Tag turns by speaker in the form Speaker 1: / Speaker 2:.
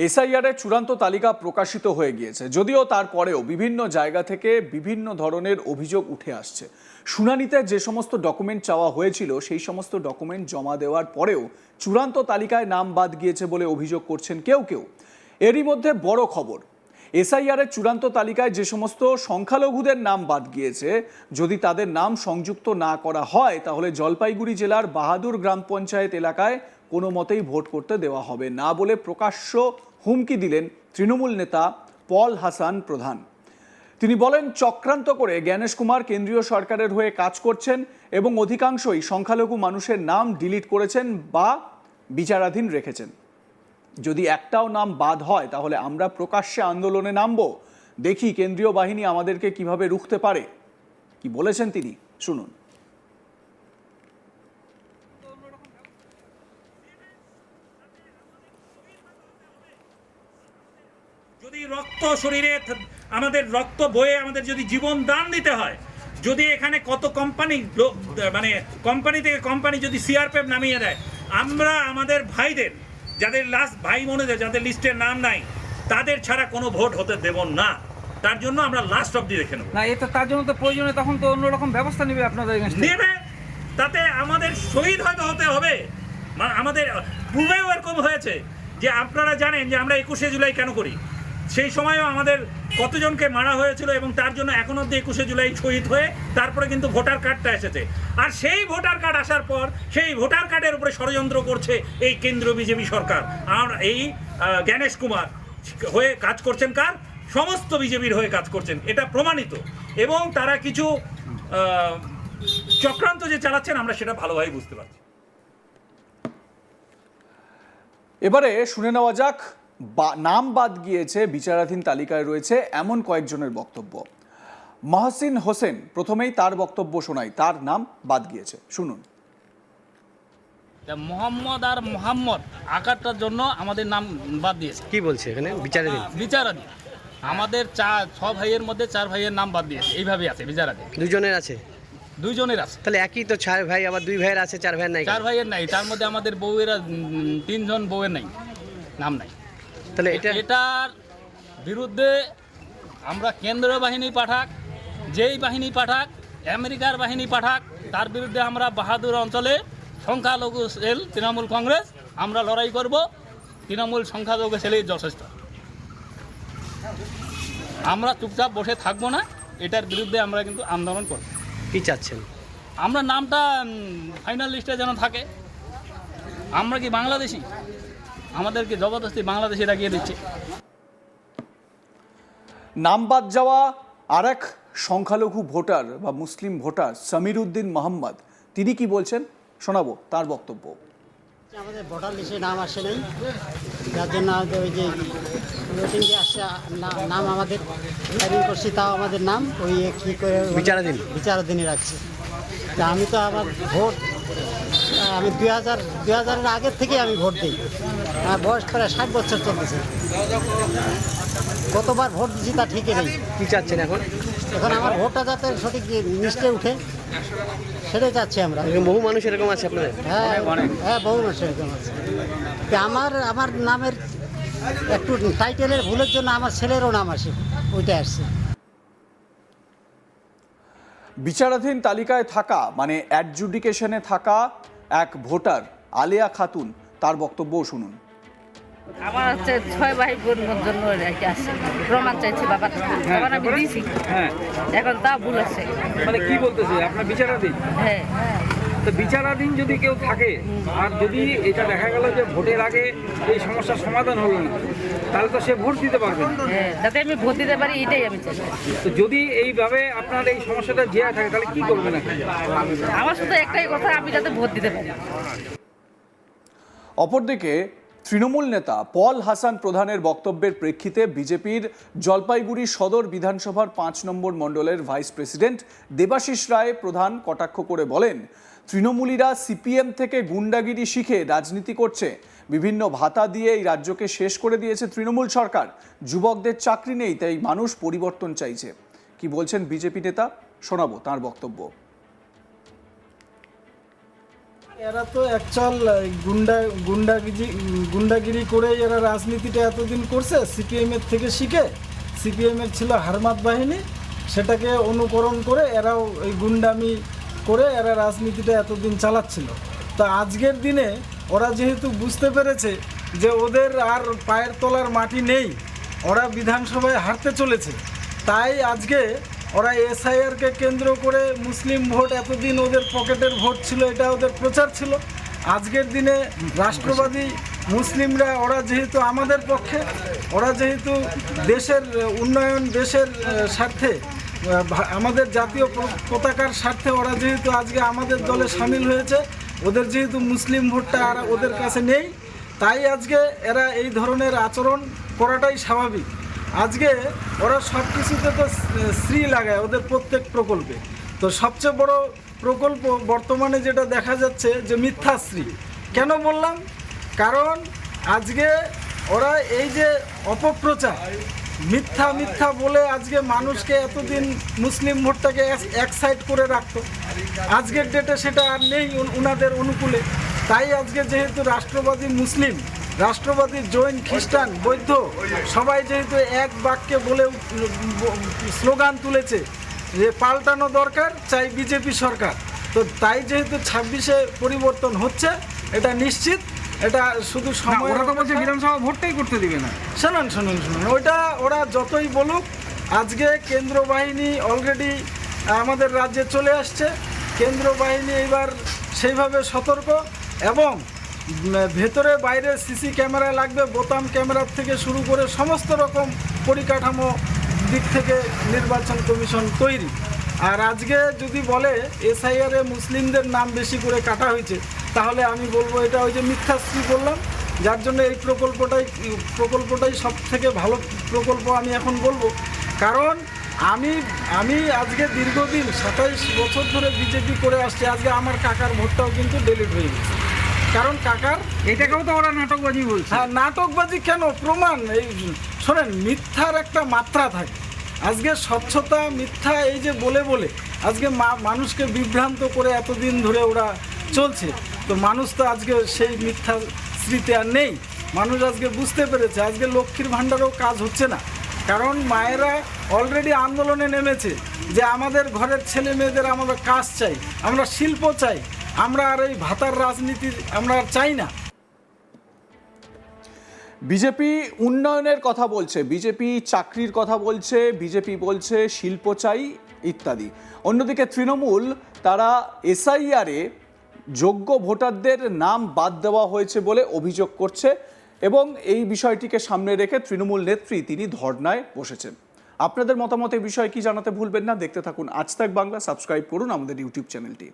Speaker 1: এসআইআরের চূড়ান্ত তালিকা প্রকাশিত হয়ে গিয়েছে, যদিও তারপরেও বিভিন্ন জায়গা থেকে বিভিন্ন ধরনের অভিযোগ উঠে আসছে। শুনানিতে যে সমস্ত ডকুমেন্ট চাওয়া হয়েছিল সেই সমস্ত ডকুমেন্ট জমা দেওয়ার পরেও চূড়ান্ত তালিকায় নাম বাদ গিয়েছে বলে অভিযোগ করছেন কেউ কেউ। এরই মধ্যে বড় খবর, এসআইআরের চূড়ান্ত তালিকায় যে সমস্ত সংখ্যালঘুদের নাম বাদ গিয়েছে, যদি তাদের নাম সংযুক্ত না করা হয় তাহলে জলপাইগুড়ি জেলার বাহাদুর গ্রাম পঞ্চায়েত এলাকায় কোনো মতেই ভোট করতে দেওয়া হবে না বলে প্রকাশ্য হুমকি দিলেন তৃণমূল নেতা পল হাসান প্রধান। তিনি বলেন, চক্রান্ত করে জ্ঞানেশ কুমার কেন্দ্রীয় সরকারের হয়ে কাজ করছেন এবং অধিকাংশই সংখ্যালঘু মানুষের নাম ডিলিট করেছেন বা বিচারাধীন রেখেছেন। যদি একটাও নাম বাদ হয় তাহলে আমরা প্রকাশ্যে আন্দোলনে নামব, দেখি কেন্দ্রীয় বাহিনী আমাদেরকে কিভাবে রুখতে পারে। কি বলেছেন তিনি, শুনুন।
Speaker 2: যদি রক্ত শরীরে আমাদের রক্ত বয়ে আমাদের যদি জীবন দান দিতে হয়, যদি এখানে কত কোম্পানি মানে কোম্পানি থেকে কোম্পানি যদি সিআরপিএফ নামিয়ে দেয়, আমরা আমাদের ভাইদের যাদের লাস্ট ভাই বোনেদের যাদের লিস্টের নাম নাই তাদের ছাড়া কোনো ভোট হতে দেব না। তার জন্য আমরা লাস্ট অবধি রেখে নেব
Speaker 3: না। এটা তার জন্য তো প্রয়োজনে তখন তো অন্যরকম ব্যবস্থা নেবে আপনাদের
Speaker 2: নেবে, তাতে আমাদের শহীদ হয়তো হতে হবে। আমাদের পূর্বেও এরকম হয়েছে যে আপনারা জানেন যে আমরা 21শে জুলাই কেন করি, সেই সময়ও আমাদের কতজনকে মারা হয়েছিল এবং তার জন্য এখন অবধি 21শে জুলাই শহীদ হয়ে তারপরে কিন্তু ভোটার কার্ডটা এসেছে। আর সেই ভোটার কার্ড আসার পর সেই ভোটার কার্ডের উপরে ষড়যন্ত্র করছে এই কেন্দ্রীয় বিজেপি সরকার। আর এই জ্ঞানেশ কুমার হয়ে কাজ করছেন কার? সমস্ত বিজেপির হয়ে কাজ করছেন, এটা প্রমাণিত। এবং তারা কিছু চক্রান্ত যে চালাচ্ছেন আমরা সেটা ভালোভাবে বুঝতে পারছি।
Speaker 1: এবারে শুনে নেওয়া যাক নাম বাদ গিয়েছে, বিচারাধীন তালিকায় রয়েছে এমন কয়েকজনের বক্তব্য। মহসিন হোসেন প্রথমেই তার বক্তব্য শোনাই, তার নাম বাদ গিয়েছে, শুনুন।
Speaker 4: মোহাম্মদ আর মোহাম্মদ আকারটার জন্য আমাদের নাম বাদ দিয়েছে।
Speaker 5: কি বলছে এখানে?
Speaker 4: বিচারাধীন আমাদের 6 ভাইয়ের মধ্যে 4 ভাইয়ের নাম বাদ দিয়েছে, এইভাবে আছে বিচারাধীন।
Speaker 5: দুজনের আছে?
Speaker 4: দুইজনের আছে।
Speaker 5: তাহলে একই তো 4 ভাই, আবার 2 ভাইয়ের আছে, 4 ভাইয়ের নাই?
Speaker 4: 4 ভাইয়ের নাই, তার মধ্যে আমাদের বউয়েরা 3 জন বউয়ের নাই, নাম নাই।
Speaker 5: তাহলে
Speaker 4: এটার বিরুদ্ধে আমরা কেন্দ্রীয় বাহিনী পাঠাক, যেই বাহিনী পাঠাক, আমেরিকার বাহিনী পাঠাক, তার বিরুদ্ধে আমরা বাহাদুর অঞ্চলে সংখ্যালঘু সেল তৃণমূল কংগ্রেস আমরা লড়াই করব। তৃণমূল সংখ্যালঘু সেলেই যথেষ্ট, আমরা চুপচাপ বসে থাকবো না। এটার বিরুদ্ধে আমরা কিন্তু আন্দোলন করব।
Speaker 5: কি চাচ্ছেন?
Speaker 4: আমরা নামটা ফাইনাল লিস্টে যেন থাকে। আমরা কি বাংলাদেশি? আমাদেরকে জবরদস্তি বাংলাদেশে রাখিয়ে দিচ্ছে।
Speaker 1: নাম বাদ যাওয়া আর এক সংখ্যালঘু ভোটার বা মুসলিম ভোটার সমীর উদ্দিন মোহাম্মদ, তিনি কি বলছেন শোনাবো তার বক্তব্য।
Speaker 6: আমাদের ভোটার লিস্টে নাম আসে নাই, যার জন্য আমাদের ওই যে মিটিংয়ে আসছে নাম আমাদের ফাইলিং করছি, তাও আমাদের নাম ওই কী করে বিচারাধীনে রাখছে। তা আমি তো আমার ভোট আমি 2000-এর আগের থেকে আমি ভোট দিই। আমার বয়স প্রায় 60 বছর চলতেছে। কতবার ভোট দিচ্ছি তা ঠিকই নেই।
Speaker 5: কি চাচ্ছেন এখন?
Speaker 6: এখন আমার ভোটটা যাতে সঠিক লিস্টে উঠে সেটাই চাচ্ছি আমরা।
Speaker 5: বহু মানুষ এরকম আছে আপনাদের?
Speaker 6: হ্যাঁ, বহু মানুষ এরকম আছে। আমার নামের একটু টাইটেলের ভুলের জন্য আমার ছেলেরও নাম আসে, ওইটা আসছে।
Speaker 1: বিচারাধীন তালিকায় থাকা মানে অ্যাডজুডিকেশনে থাকা এক ভোটার আলিয়া খাতুন, তার বক্তব্যও শুনুন।
Speaker 7: আমার হচ্ছে 6 ভাই বোনের জন্য আসছে, প্রমাণ চাইছে বাবার আমি দিয়েছি। এখন তা ভুল আছে।
Speaker 3: মানে কি বলতেছে আপনার বিচারাধীন?
Speaker 7: হ্যাঁ।
Speaker 3: তো বিচারাধীন যদি কেউ থাকে আর যদি এটা দেখা গেল যে ভোটের আগে এই সমস্যার সমাধান হলো না, তাহলে তো সে ভোট দিতে পারবে না।
Speaker 7: হ্যাঁ, যাতে আমি ভোট দিতে পারি এটাই আমি চাই।
Speaker 3: তো যদি এইভাবে আপনার এই সমস্যাটা জেয়া থাকে তাহলে কি করবেন?
Speaker 7: আমার শুধু একটাই কথা, আমি যাতে ভোট দিতে পারি।
Speaker 1: অপরদিকে তৃণমূল নেতা পল হাসান প্রধানের বক্তব্যের প্রেক্ষিতে বিজেপির জলপাইগুড়ি সদর বিধানসভার 5 নম্বর মণ্ডলের ভাইস প্রেসিডেন্ট দেবাশিস রায় প্রধান কটাক্ষ করে বলেন, তৃণমূলীরা সিপিএম থেকে গুন্ডাগিরি শিখে রাজনীতি করছে। বিভিন্ন ভাতা দিয়ে এই রাজ্যকে শেষ করে দিয়েছে তৃণমূল সরকার। যুবকদের চাকরি নেই, তাই মানুষ পরিবর্তন চাইছে। কি বলছেন বিজেপি নেতা, শোনাবো তার বক্তব্য।
Speaker 8: এরা তো অ্যাকচুয়াল গুন্ডাগিরি করে এরা রাজনীতিটা এতদিন করছে সিপিএমের থেকে শিখে। সিপিএমের ছিল হারমাত বাহিনী, সেটাকে অনুকরণ করে এরাও এই গুন্ডামি করে এরা রাজনীতিটা এতদিন চালাচ্ছিল। তো আজকের দিনে ওরা যেহেতু বুঝতে পেরেছে যে ওদের আর পায়ের তলার মাটি নেই, ওরা বিধানসভায় হারতে চলেছে, তাই আজকে ওরা এসআইআরকে কেন্দ্র করে মুসলিম ভোট, এতদিন ওদের পকেটের ভোট ছিল, এটা ওদের প্রচার ছিল। আজকের দিনে রাষ্ট্রবাদী মুসলিমরা, ওরা যেহেতু আমাদের পক্ষে, ওরা যেহেতু দেশের উন্নয়ন, দেশের স্বার্থে, আমাদের জাতীয় পতাকার স্বার্থে ওরা যেহেতু আজকে আমাদের দলে সামিল হয়েছে, ওদের যেহেতু মুসলিম ভোটটা আর ওদের কাছে নেই, তাই আজকে এরা এই ধরনের আচরণ করাটাই স্বাভাবিক। আজকে ওরা সব কিছুতে তো শ্রী লাগায় ওদের প্রত্যেক প্রকল্পে। তো সবচেয়ে বড় প্রকল্প বর্তমানে যেটা দেখা যাচ্ছে যে মিথ্যাশ্রী। কেন বললাম? কারণ আজকে ওরা এই যে অপপ্রচার, মিথ্যা বলে আজকে মানুষকে এতদিন মুসলিম ভোটটাকে এক সাইড করে রাখতো, আজকের ডেটে সেটা আর নেই ওনাদের অনুকূলে। তাই আজকে যেহেতু রাষ্ট্রবাদী মুসলিম, রাষ্ট্রবাদী জৈন, খ্রিস্টান, বৌদ্ধ সবাই যেহেতু এক বাক্যে বলে স্লোগান তুলেছে যে পাল্টানো দরকার, চাই বিজেপি সরকার, তো তাই যেহেতু 26-এ পরিবর্তন হচ্ছে, এটা নিশ্চিত। এটা শুধু সময়,
Speaker 3: ওরা তো বলছে বিধানসভা ভোটটাই করতে দিবে না।
Speaker 8: শুনুন, ওইটা ওরা যতই বলুক, আজকে কেন্দ্র বাহিনী অলরেডি আমাদের রাজ্যে চলে আসছে। কেন্দ্র বাহিনী এবার সেইভাবে সতর্ক, এবং ভেতরে বাইরে সিসি ক্যামেরা লাগবে, বোতাম ক্যামেরার থেকে শুরু করে সমস্ত রকম পরিকাঠামো দিক থেকে নির্বাচন কমিশন তৈরি। আর আজকে যদি বলে এসআইআরে মুসলিমদের নাম বেশি করে কাটা হয়েছে, তাহলে আমি বলবো এটা ওই যে মিথ্যাশ্রী বললাম, যার জন্য এই প্রকল্পটাই সব থেকে ভালো প্রকল্প আমি এখন বলবো। কারণ আমি আজকে দীর্ঘদিন 27 বছর ধরে বিজেপি করে আসছি, আজকে আমার কাকার ভোটটাও কিন্তু ডিলিট হয়ে গেছে। কারণ কাকার,
Speaker 3: এটাকেও তো ওরা নাটকবাজি বলছে।
Speaker 8: হ্যাঁ, নাটকবাজি কেন? প্রমাণ। এই শোনেন, মিথ্যার একটা মাত্রা থাকে। আজকে স্বচ্ছতা মিথ্যা এই যে বলে আজকে মানুষকে বিভ্রান্ত করে এতদিন ধরে ওরা চলছে। তো মানুষ তো আজকে সেই মিথ্যা স্মৃতি আর নেই। মানুষ আজকে বুঝতে পেরেছে আজকে লক্ষ্মীর ভাণ্ডারও কাজ হচ্ছে না, কারণ মায়েরা অলরেডি আন্দোলনে নেমেছে যে আমাদের ঘরের ছেলে মেয়েদের আমরা কাজ চাই, আমরা শিল্প চাই, আমরা আর এই ভাতার রাজনীতি আমরা আর চাই না।
Speaker 1: বিজেপি উন্নয়নের কথা বলছে, বিজেপি চাকরির কথা বলছে, বিজেপি বলছে শিল্প চাই ইত্যাদি। অন্যদিকে তৃণমূল, তারা এসআইআরে যোগ্য ভোটারদের নাম বাদ দেওয়া হয়েছে বলে অভিযোগ করছে, এবং এই বিষয়টিকে সামনে রেখে তৃণমূল নেত্রী তিনি ধর্নায় বসেছেন। আপনাদের মতামত এই বিষয়ে কি জানাতে ভুলবেন না। দেখতে থাকুন আজ তাক বাংলা, সাবস্ক্রাইব করুন আমাদের ইউটিউব চ্যানেলটি।